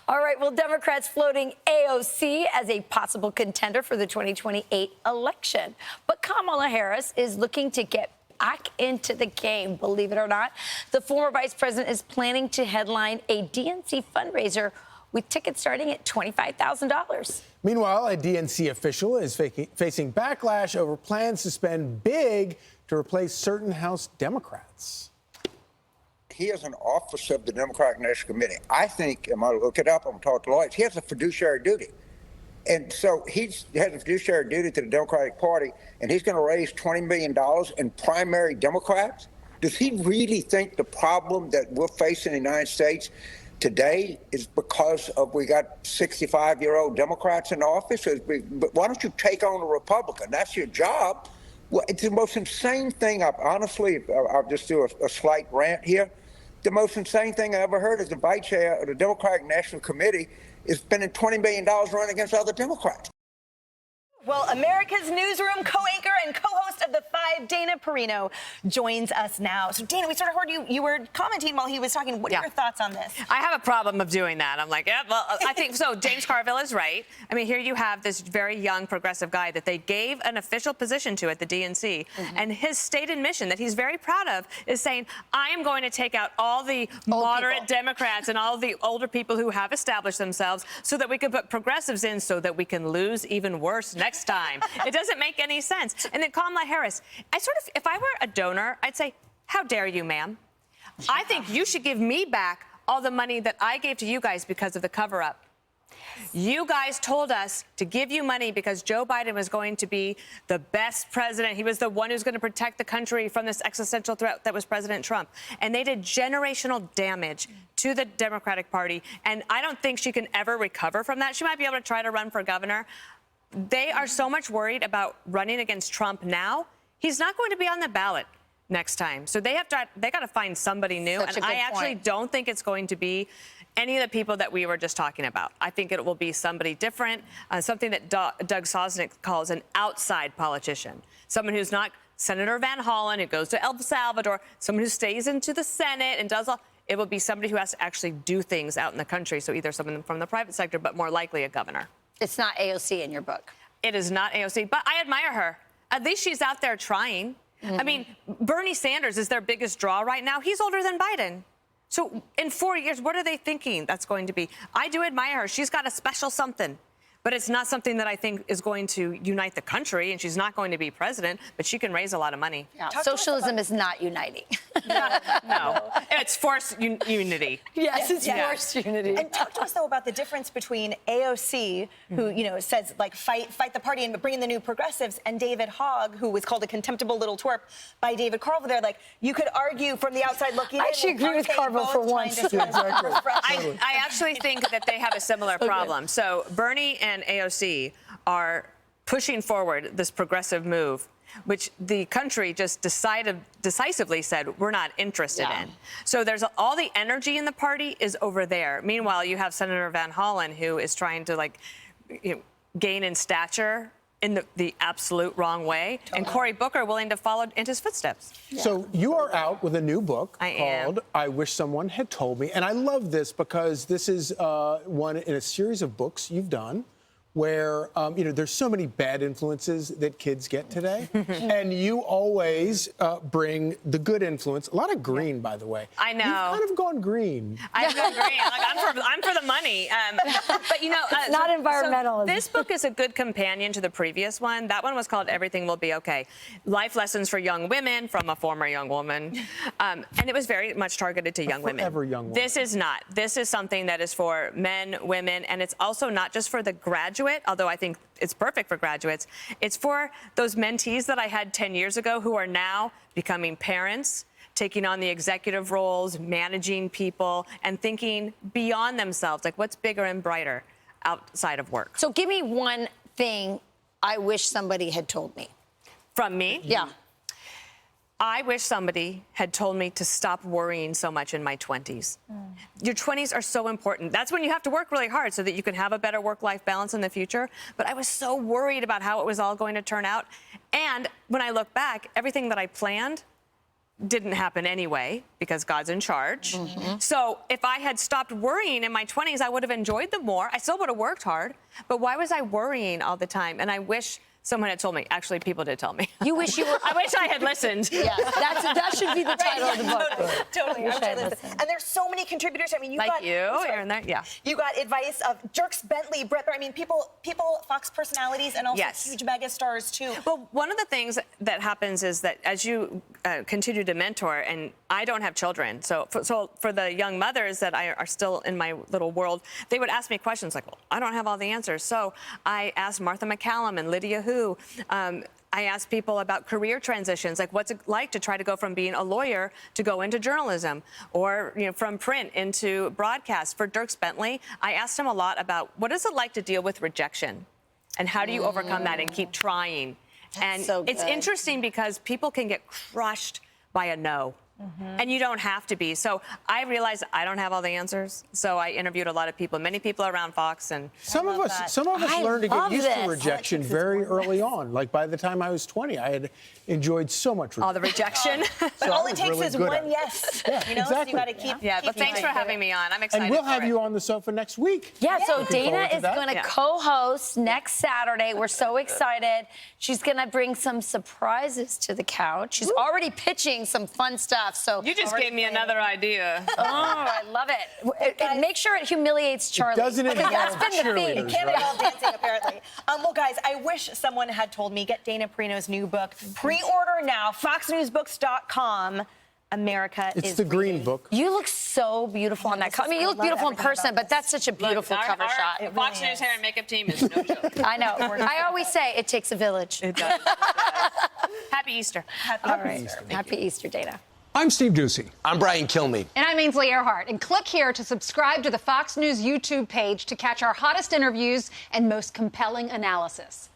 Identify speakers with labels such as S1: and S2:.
S1: All right, well, Democrats floating AOC as a possible contender for the 2028 election. But Kamala Harris is looking to get back into the game, believe it or not. The former vice president is planning to headline a DNC fundraiser with tickets starting at $25,000.
S2: Meanwhile, a DNC official is facing backlash over plans to spend big to replace certain House Democrats.
S3: He is an officer of the Democratic National Committee. I think, I'm going to look it up, I'm going to talk to lawyers, he has a fiduciary duty. And so he has a fiduciary duty to the Democratic Party, and he's going to raise $20 million in primary Democrats? Does he really think the problem that we're facing in the United States today is because of we got 65-year-old Democrats in office? But why don't you take on a Republican? That's your job. Well, it's the most insane thing. I'll just do a slight rant here. The most insane thing I ever heard is the vice chair of the Democratic National Committee is spending $20 million running against other Democrats.
S4: Well, America's Newsroom co-anchor and co-host of The Five, Dana Perino, joins us now. So, Dana, we sort of heard you were commenting while he was talking. What are your thoughts on this?
S5: I have a problem of doing that. I'm like, yeah, well, I think so. James Carville is right. I mean, here you have this very young progressive guy that they gave an official position to at the DNC. And his stated mission that he's very proud of is saying, I am going to take out all the moderate Democrats and all the older people who have established themselves so that we can put progressives in so that we can lose even worse next time. It doesn't make any sense. And then Kamala Harris, if I were a donor, I'd say, how dare you, ma'am? I think you should give me back all the money that I gave to you guys because of the cover-up. You guys told us to give you money because Joe Biden was going to be the best president. He was the one who's going to protect the country from this existential threat that was President Trump. And they did generational damage to the Democratic Party. And I don't think she can ever recover from that. She might be able to try to run for governor. They are so much worried about running against Trump now. He's not going to be on the ballot next time. So they got to find somebody new. And I actually don't think it's going to be any of the people that we were just talking about. I think it will be somebody different, something that Doug Sosnick calls an outside politician, someone who's not Senator Van Hollen, who goes to El Salvador, someone who stays into the Senate and does all. It will be somebody who has to actually do things out in the country. So either someone from the private sector, but more likely a governor.
S1: It's not AOC in your book.
S5: It is not AOC, but I admire her. At least she's out there trying. I mean, Bernie Sanders is their biggest draw right now. He's older than Biden. So in 4 years, what are they thinking that's going to be? I do admire her. She's got a special something. But it's not something that I think is going to unite the country, and she's not going to be president, but she can raise a lot of money.
S1: Yeah. Socialism is not uniting.
S5: No. It's forced unity.
S1: Yes, it's forced unity.
S4: And talk to us, though, about the difference between AOC, who, says, like, fight the party and bring in the new progressives, and David Hogg, who was called a contemptible little twerp by David Carville there. Like, you could argue from the outside looking in.
S1: I actually agree with Carville for once.
S5: I actually think that they have a similar problem. So Bernie and AOC are pushing forward this progressive move, which the country just decisively said we're not interested in. So there's all the energy in the party is over there. Meanwhile, you have Senator Van Hollen, who is trying to gain in stature in the absolute wrong way, and Cory Booker willing to follow in his footsteps.
S2: So you are out with a new book called
S5: am.
S2: I Wish Someone Had Told Me. And I love this because this is one in a series of books you've done where, there's so many bad influences that kids get today. And you always bring the good influence. A lot of green, by the way.
S5: I know.
S2: You've kind of gone green.
S5: I've gone green. I'm for the money. But,
S1: it's not environmental.
S5: So this book is a good companion to the previous one. That one was called Everything Will Be Okay. Life Lessons for Young Women from a former young woman. And it was very much targeted to young women.
S2: Forever young woman.
S5: This is not. This is something that is for men, women, and it's also not just for the graduate, although I think it's perfect for graduates. It's for those mentees that I had 10 years ago who are now becoming parents, taking on the executive roles, managing people, and thinking beyond themselves, like what's bigger and brighter outside of work.
S1: So give me one thing I wish somebody had told me.
S5: From me?
S1: Yeah.
S5: I wish somebody had told me to stop worrying so much in my 20s. Your 20s are so important. That's when you have to work really hard so that you can have a better work-life balance in the future. But I was so worried about how it was all going to turn out. And when I look back, everything that I planned didn't happen anyway because God's in charge. So if I had stopped worrying in my 20s, I would have enjoyed them more. I still would have worked hard. But why was I worrying all the time? And I wish someone had told me. Actually, people did tell me.
S1: You wish you were.
S5: I wish I had listened.
S1: Yes, that should be the title of the book.
S4: Totally. And there's so many contributors. I mean, you
S5: Like
S4: got
S5: you, Aaron, there, yeah.
S4: You got advice of Dierks Bentley, Brett. I mean, people, Fox personalities, and also
S5: Yes.
S4: huge mega stars too.
S5: Well, one of the things that happens is that as you continue to mentor, and I don't have children, so for the young mothers that are still in my little world, they would ask me questions like, well, I don't have all the answers. So I asked Martha McCallum and Lydia Hu. I asked people about career transitions, like what's it like to try to go from being a lawyer to go into journalism, or from print into broadcast. For Dierks Bentley, I asked him a lot about what is it like to deal with rejection, and how do you overcome that and keep trying. And
S1: so
S5: it's
S1: good.
S5: interesting because people can get crushed by a no. And you don't have to be. So I realized I don't have all the answers. So I interviewed a lot of people, many people around Fox, and
S2: Some of us
S1: I
S2: learned to get
S1: love
S2: used to
S1: this.
S2: rejection very early on. Like by the time I was 20, I had enjoyed so much rejection.
S5: all the rejection.
S4: But all it takes is one yes.
S2: Yeah,
S4: You know,
S2: exactly.
S4: so you got to keep.
S5: Yeah, but
S4: keep
S5: thanks for
S4: going.
S5: having me on. I'm excited.
S2: And we'll
S5: for
S2: have
S5: it.
S2: you on the sofa next week.
S1: Yeah, so
S2: Looking
S1: Dana
S2: forward to
S1: is
S2: that.
S1: going to
S5: Yeah.
S1: co-host next Saturday. We're so excited. She's going to bring some surprises to the couch. She's already pitching some fun stuff. So
S5: You just gave me another idea.
S1: oh, I love it. And make sure it humiliates Charlie.
S2: doesn't
S1: because that's
S2: involve
S1: been the theme.
S2: cheerleaders,
S4: Can't involve dancing, apparently. Well, guys, I wish someone had told me, get Dana Perino's new book. Pre-order now, foxnewsbooks.com. America
S2: It's
S4: is
S2: the green
S4: reading.
S2: book.
S1: You look so beautiful on that cover. I mean, you look
S4: I love
S1: beautiful in
S4: everything
S1: person,
S4: about
S1: but that's such a beautiful
S5: Look,
S1: cover
S5: our
S1: shot.
S5: Fox
S4: really
S5: News
S4: is.
S5: hair and makeup team is no joke.
S1: I know. I always say it takes a village.
S5: It does. Happy Easter.
S1: All right. Happy Easter, Dana.
S6: I'm Steve Ducey.
S7: I'm Brian Kilmeade.
S8: And I'm Ainsley Earhart. And click here to subscribe to the Fox News YouTube page to catch our hottest interviews and most compelling analysis.